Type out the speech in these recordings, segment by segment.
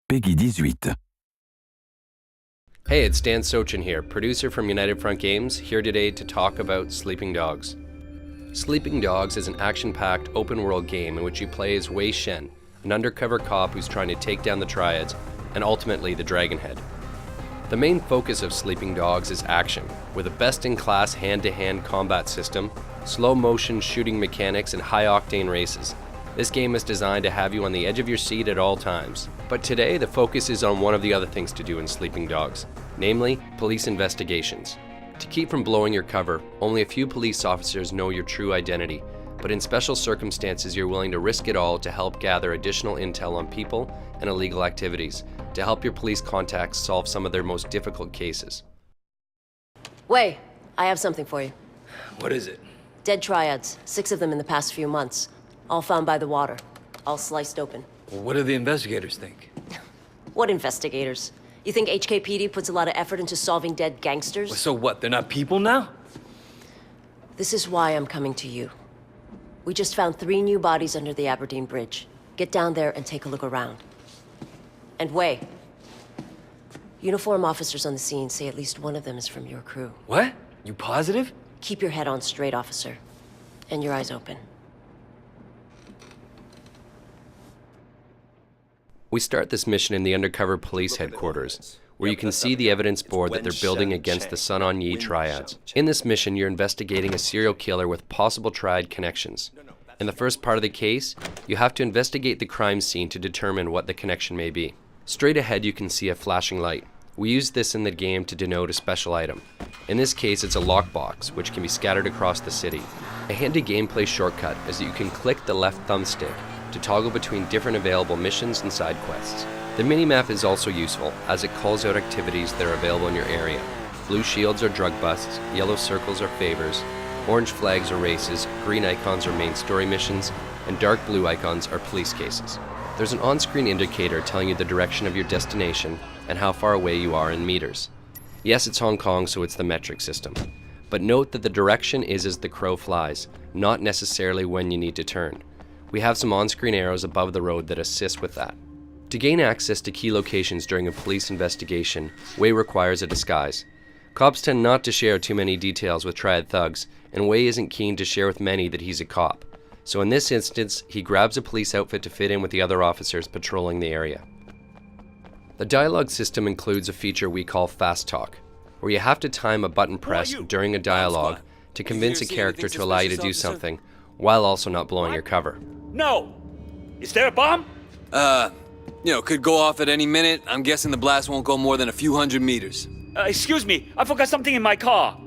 Peggy 18. Hey, it's Dan Sochin here, producer from United Front Games, here today to talk about Sleeping Dogs. Sleeping Dogs is an action-packed, open-world game in which you play as Wei Shen, an undercover cop who's trying to take down the Triads, and ultimately the Dragonhead. The main focus of Sleeping Dogs is action, with a best-in-class hand-to-hand combat system, slow-motion shooting mechanics, and high-octane races. This game is designed to have you on the edge of your seat at all times. But today, the focus is on one of the other things to do in Sleeping Dogs, namely, police investigations. To keep from blowing your cover, only a few police officers know your true identity, but in special circumstances you're willing to risk it all to help gather additional intel on people and illegal activities, to help your police contacts solve some of their most difficult cases. Wei, I have something for you. What is it? Dead Triads, 6 of them in the past few months. All found by the water, all sliced open. Well, what do the investigators think? What investigators? You think HKPD puts a lot of effort into solving dead gangsters? So what, they're not people now? This is why I'm coming to you. We just found 3 new bodies under the Aberdeen Bridge. Get down there and take a look around. And Wei, uniform officers on the scene say at least one of them is from your crew. What? You positive? Keep your head on straight, officer. And your eyes open. We start this mission in the undercover police headquarters, where you can see the evidence board that they're building against the Sun On Yee Triads. In this mission, you're investigating a serial killer with possible triad connections. In the first part of the case, you have to investigate the crime scene to determine what the connection may be. Straight ahead, you can see a flashing light. We use this in the game to denote a special item. In this case, it's a lockbox, which can be scattered across the city. A handy gameplay shortcut is that you can click the left thumbstick to toggle between different available missions and side quests. The minimap is also useful, as it calls out activities that are available in your area. Blue shields are drug busts, yellow circles are favors, orange flags are races, green icons are main story missions, and dark blue icons are police cases. There's an on-screen indicator telling you the direction of your destination and how far away you are in meters. Yes, it's Hong Kong, so it's the metric system. But note that the direction is as the crow flies, not necessarily when you need to turn. We have some on-screen arrows above the road that assist with that. To gain access to key locations during a police investigation, Wei requires a disguise. Cops tend not to share too many details with Triad thugs, and Wei isn't keen to share with many that he's a cop. So in this instance, he grabs a police outfit to fit in with the other officers patrolling the area. The dialogue system includes a feature we call Fast Talk, where you have to time a button press during a dialogue to convince a character to allow you to do something, while also not blowing your cover. No! Is there a bomb? Could go off at any minute. I'm guessing the blast won't go more than a few hundred meters. Excuse me, I forgot something in my car.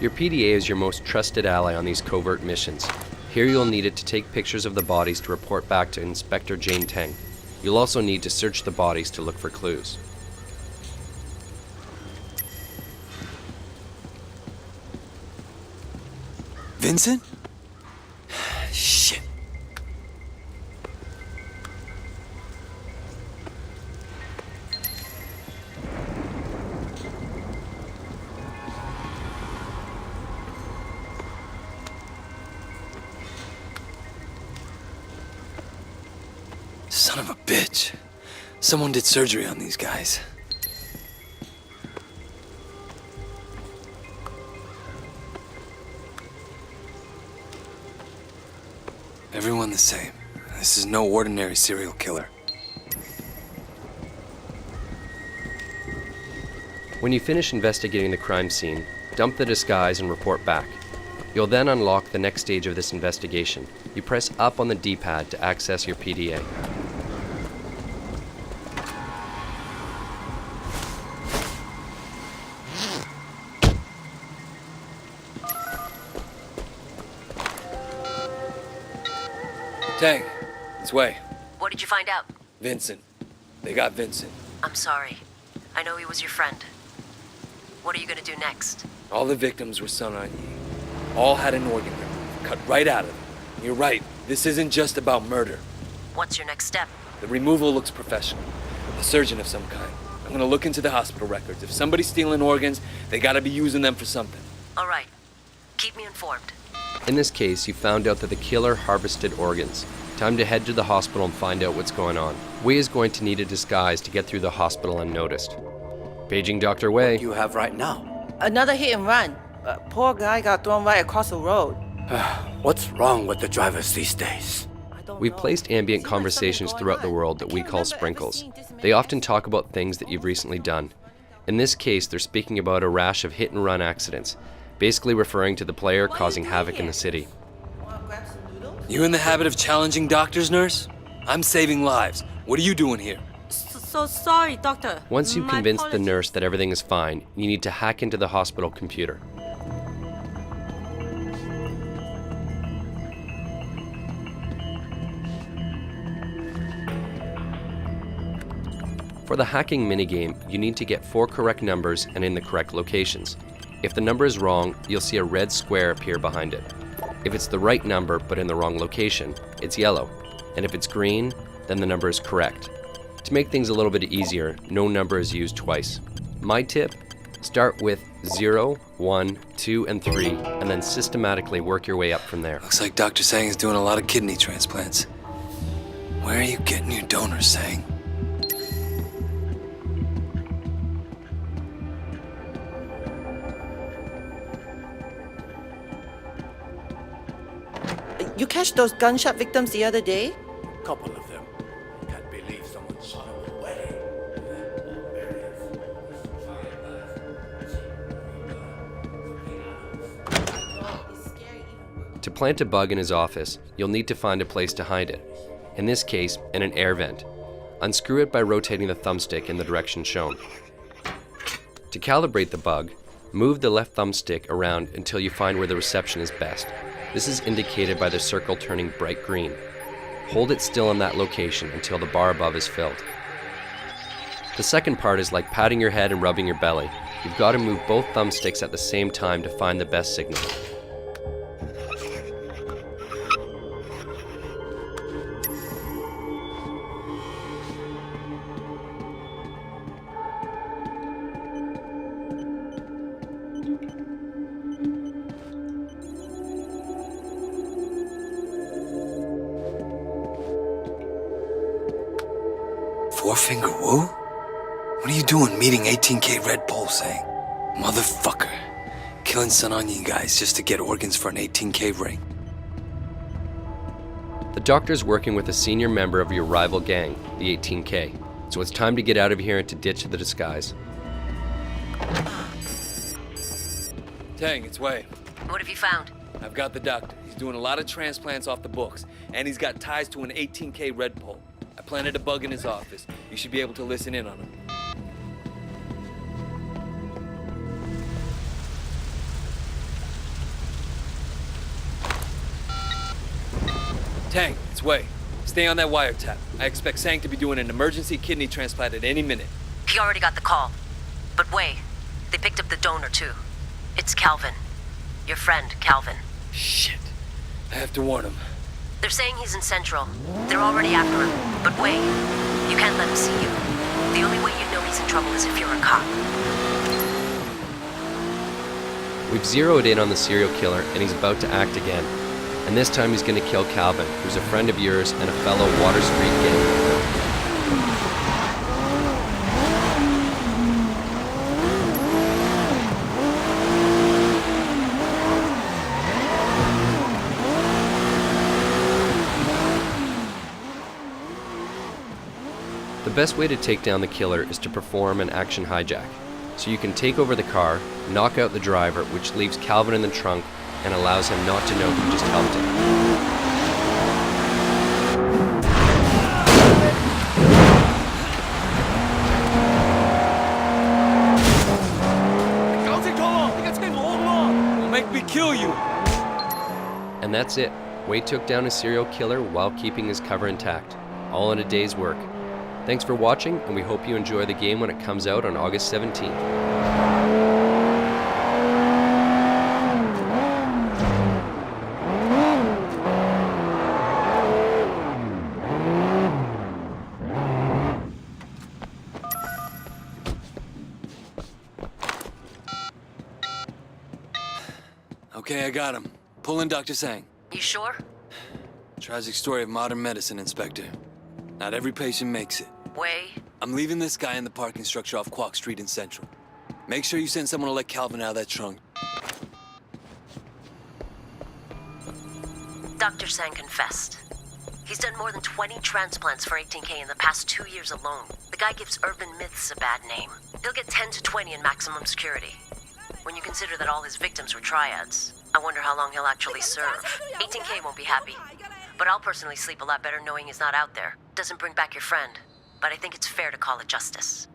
Your PDA is your most trusted ally on these covert missions. Here you'll need it to take pictures of the bodies to report back to Inspector Jane Teng. You'll also need to search the bodies to look for clues. Vincent? Shit. Son of a bitch. Someone did surgery on these guys. Everyone the same. This is no ordinary serial killer. When you finish investigating the crime scene, dump the disguise and report back. You'll then unlock the next stage of this investigation. You press up on the D-pad to access your PDA. Tang, this way. What did you find out? Vincent. They got Vincent. I'm sorry. I know he was your friend. What are you gonna do next? All the victims were Sun On Yee. All had an organ removed, cut right out of them. You're right, this isn't just about murder. What's your next step? The removal looks professional. A surgeon of some kind. I'm gonna look into the hospital records. If somebody's stealing organs, they gotta be using them for something. All right. Keep me informed. In this case, you found out that the killer harvested organs. Time to head to the hospital and find out what's going on. Wei is going to need a disguise to get through the hospital unnoticed. Paging Dr. Wei. You have right now. Another hit and run. Poor guy got thrown right across the road. What's wrong with the drivers these days? I don't We've know. placed ambient Seems like conversations something's throughout the going world on. that we I can't call remember ever sprinkles. seeing this They many often talk about things that you've recently done. In this case, they're speaking about a rash of hit-and-run accidents, basically referring to the player What are you causing doing havoc in here? the city. Wanna grab some noodles? You in the habit of challenging doctors, nurse? I'm saving lives. What are you doing here? So sorry, doctor. Once you've My convinced the apologies. nurse that everything is fine, you need to hack into the hospital computer. For the hacking minigame, you need to get 4 correct numbers and in the correct locations. If the number is wrong, you'll see a red square appear behind it. If it's the right number but in the wrong location, it's yellow. And if it's green, then the number is correct. To make things a little bit easier, no number is used twice. My tip, start with 0, 1, 2, and 3, and then systematically work your way up from there. Looks like Dr. Sang is doing a lot of kidney transplants. Where are you getting your donors, Sang? You catch those gunshot victims the other day? Couple of them. Can't believe someone shot them away. To plant a bug in his office, you'll need to find a place to hide it. In this case, in an air vent. Unscrew it by rotating the thumbstick in the direction shown. To calibrate the bug, move the left thumbstick around until you find where the reception is best. This is indicated by the circle turning bright green. Hold it still in that location until the bar above is filled. The second part is like patting your head and rubbing your belly. You've got to move both thumbsticks at the same time to find the best signal. Four-finger woo? What are you doing meeting 18K Red Pole, Sang? Motherfucker. Killing Sun On Yee guys just to get organs for an 18K ring. The doctor's working with a senior member of your rival gang, the 18K, so it's time to get out of here and to ditch the disguise. Tang, it's Wei. What have you found? I've got the doctor. He's doing a lot of transplants off the books, and he's got ties to an 18K Red Pole. I planted a bug in his office. You should be able to listen in on him. Tang, it's Wei. Stay on that wiretap. I expect Sang to be doing an emergency kidney transplant at any minute. He already got the call. But wait, they picked up the donor too. It's Calvin. Your friend, Calvin. Shit. I have to warn him. They're saying he's in Central. They're already after him. But wait, you can't let him see you. The only way you know he's in trouble is if you're a cop. We've zeroed in on the serial killer and he's about to act again. And this time he's going to kill Calvin, who's a friend of yours and a fellow Water Street gang member. The best way to take down the killer is to perform an action hijack. So you can take over the car, knock out the driver, which leaves Calvin in the trunk and allows him not to know who just helped him. Don't make me kill you! And that's it. Wei took down a serial killer while keeping his cover intact, all in a day's work. Thanks for watching, and we hope you enjoy the game when it comes out on August 17th. Okay, I got him. Pull in Dr. Sang. You sure? Tragic story of modern medicine, Inspector. Not every patient makes it. Wei? I'm leaving this guy in the parking structure off Quock Street in Central. Make sure you send someone to let Calvin out of that trunk. Dr. Sang confessed. He's done more than 20 transplants for 18K in the past 2 years alone. The guy gives urban myths a bad name. He'll get 10 to 20 in maximum security. When you consider that all his victims were triads, I wonder how long he'll actually serve. 18K won't be happy. But I'll personally sleep a lot better knowing he's not out there. Doesn't bring back your friend. But I think it's fair to call it justice.